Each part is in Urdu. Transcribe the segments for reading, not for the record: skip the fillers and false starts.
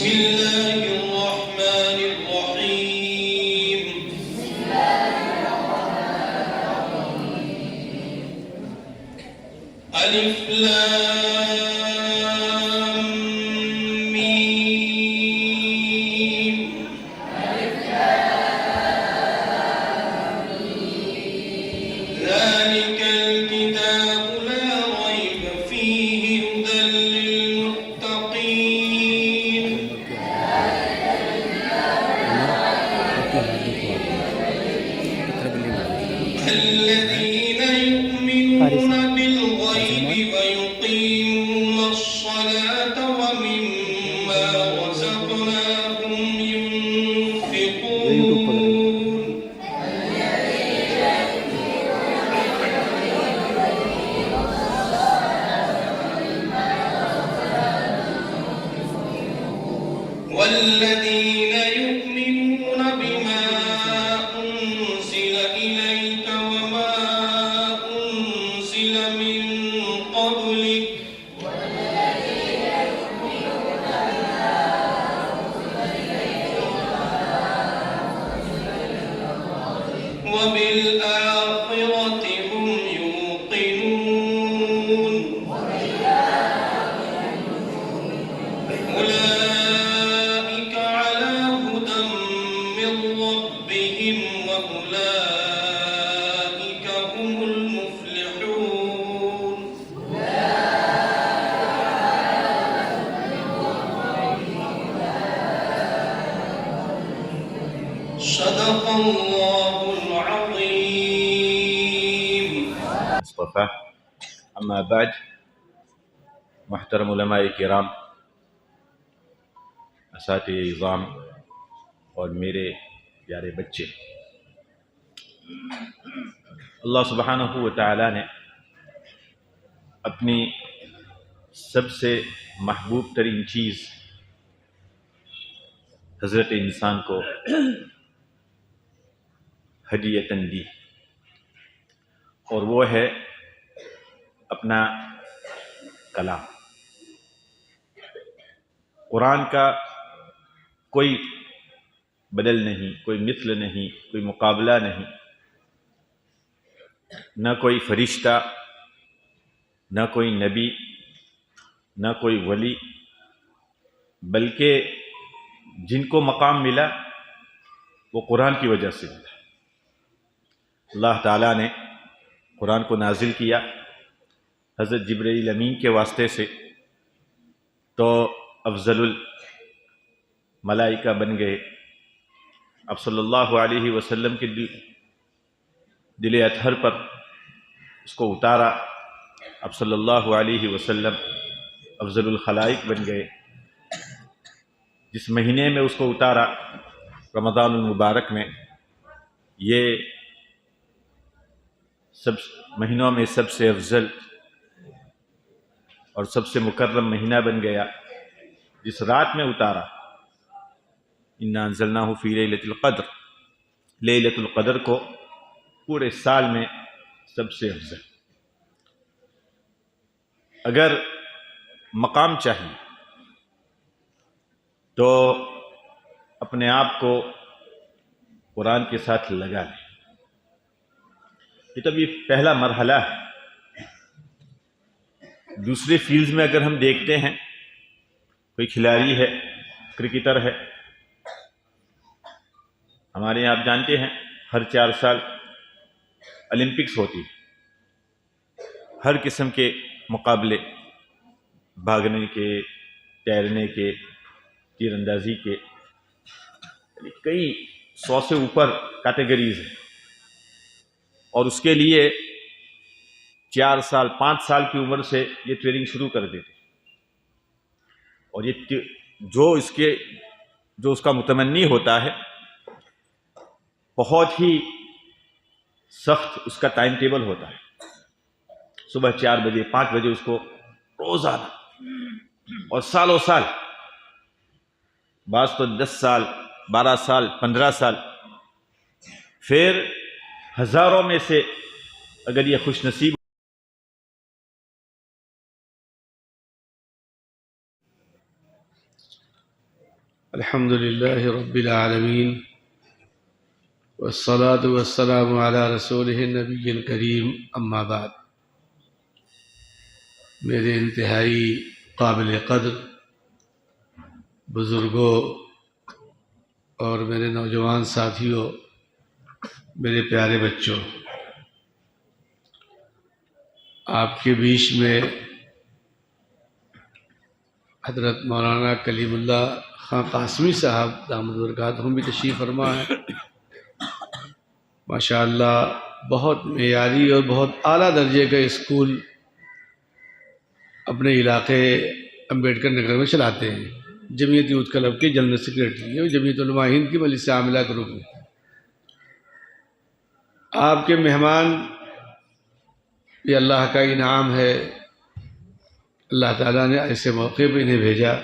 بسم الله الرحمن الرحيم ألف لام ميم ذلك الكتاب لا ريب فيه هدى للمتقين الذين يؤمنون بالغيب ويقيمون الصلاة ومما رزقناهم ينفقون والذين يؤمنون بما أنزل إليك وما أنزل من قبلك وبالآخرة هم يوقنون أولئك على هدى من ربهم وأولئك هم المفلحون صدق الله العظيم. مصطفیٰ اما بعد، محترم علماء کرام، اساتذہ اعظام اور میرے پیارے بچے، اللہ سبحانہ و تعالی نے اپنی سب سے محبوب ترین چیز حضرت انسان کو ہدیۃً دی، اور وہ ہے اپنا کلام۔ قرآن کا کوئی بدل نہیں، کوئی مثل نہیں، کوئی مقابلہ نہیں، نہ کوئی فرشتہ، نہ کوئی نبی، نہ کوئی ولی، بلکہ جن کو مقام ملا وہ قرآن کی وجہ سے ملا۔ اللہ تعالیٰ نے قرآن کو نازل کیا حضرت جبرائیل امین کے واسطے سے، تو افضل الملائکہ بن گئے۔ اب صلی اللہ علیہ وسلم کے دل اطہر پر اس کو اتارا، اب صلی اللہ علیہ وسلم افضل الخلائق بن گئے۔ جس مہینے میں اس کو اتارا، رمضان المبارک میں، یہ سب مہینوں میں سب سے افضل اور سب سے مکرم مہینہ بن گیا۔ جس رات میں اتارا، انا انزلناہ فی لیلۃ القدر، لیلۃ القدر کو پورے سال میں سب سے افضل۔ اگر مقام چاہیے تو اپنے آپ کو قرآن کے ساتھ لگا لیں۔ یہ تو پہلا مرحلہ ہے۔ دوسرے فیلڈز میں اگر ہم دیکھتے ہیں، کوئی کھلاڑی ہے، کرکٹر ہے، ہمارے یہاں آپ جانتے ہیں ہر 4 سال اولمپکس ہوتی ہے، ہر قسم کے مقابلے، بھاگنے کے، تیرنے کے، تیر اندازی کے، کئی 100 سے اوپر کیٹیگریز ہیں، اور اس کے لیے 4 سال 5 سال کی عمر سے یہ ٹریننگ شروع کر دیتے، اور یہ جو اس کا متمنی ہوتا ہے، بہت ہی سخت اس کا ٹائم ٹیبل ہوتا ہے۔ صبح 4 بجے 5 بجے اس کو روزانہ، اور سالوں سال، بعض تو 10 سال 12 سال 15 سال، پھر ہزاروں میں سے اگر یہ خوش نصیب الحمد لله رب العالمين والصلاة والسلام على رسوله النبي الكريم اما بعد. میرے انتہائی قابل قدر بزرگوں اور میرے نوجوان ساتھیوں، میرے پیارے بچوں، آپ کے بیچ میں حضرت مولانا کلیم اللہ خان قاسمی صاحب دامت برکاتہم بھی تشریف فرما ہے. ماشاءاللہ بہت معیاری اور بہت اعلیٰ درجے کا اسکول اپنے علاقے امبیڈکر نگر میں چلاتے ہیں. جمعیت یوتھ کلب کے جنرل سیکریٹری ہیں اور جمعیت علماء ہند کی مجلس عاملہ کے رکن ہیں. آپ کے مہمان یہ اللہ کا انعام ہے. اللہ تعالیٰ نے ایسے موقع پہ انہیں بھیجا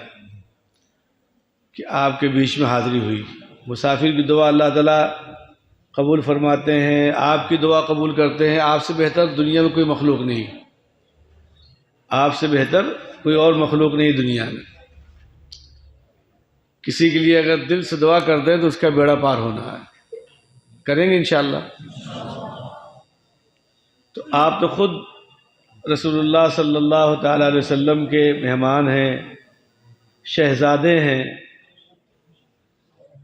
کہ آپ کے بیچ میں حاضری ہوئی. مسافر کی دعا اللہ تعالیٰ قبول فرماتے ہیں، آپ کی دعا قبول کرتے ہیں. آپ سے بہتر دنیا میں کوئی مخلوق نہیں، آپ سے بہتر کوئی اور مخلوق نہیں دنیا میں. کسی کے لیے اگر دل سے دعا کر دیں تو اس کا بیڑا پار ہونا ہے. کریں گے انشاءاللہ. تو آپ تو خود رسول اللہ صلی اللہ تعالیٰ علیہ وسلم کے مہمان ہیں، شہزادے ہیں،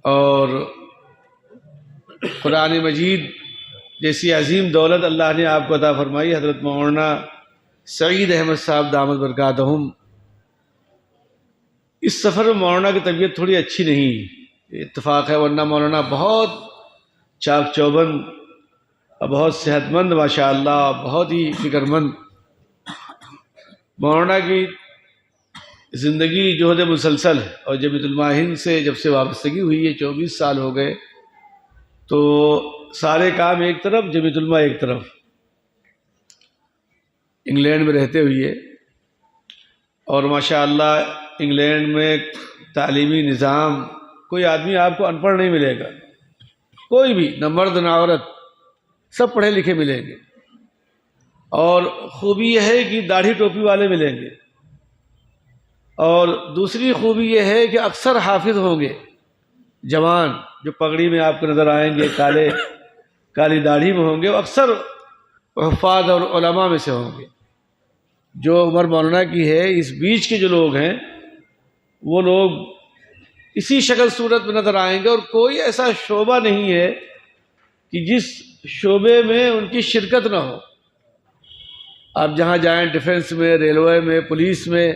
اور قرآن مجید جیسی عظیم دولت اللہ نے آپ کو عطا فرمائی. حضرت مولانا سعید احمد صاحب دامت برکاتہم، اس سفر میں مولانا کی طبیعت تھوڑی اچھی نہیں، اتفاق ہے، ورنہ مولانا بہت چاک چوبند اور بہت صحت مند ماشاءاللہ، بہت ہی فکر مند. مولانا کی زندگی جہد مسلسل ہے اور جمعیت علماء ہند سے جب سے وابستگی ہوئی ہے 24 سال ہو گئے، تو سارے کام ایک طرف، جمعیت علماء ایک طرف. انگلینڈ میں رہتے ہوئے اور ماشاءاللہ انگلینڈ میں تعلیمی نظام، کوئی آدمی آپ کو ان پڑھ نہیں ملے گا، کوئی بھی، نہ مرد نہ عورت، سب پڑھے لکھے ملیں گے. اور خوبی یہ ہے کہ داڑھی ٹوپی والے ملیں گے، اور دوسری خوبی یہ ہے کہ اکثر حافظ ہوں گے، جوان جو پگڑی میں آپ کو نظر آئیں گے، کالی داڑھی میں ہوں گے، وہ اکثر حفاظ اور علماء میں سے ہوں گے. جو عمر مولانا کی ہے، اس بیچ کے جو لوگ ہیں وہ لوگ اسی شکل صورت میں نظر آئیں گے، اور کوئی ایسا شعبہ نہیں ہے کہ جس شعبے میں ان کی شرکت نہ ہو. آپ جہاں جائیں، ڈیفنس میں، ریلوے میں، پولیس میں،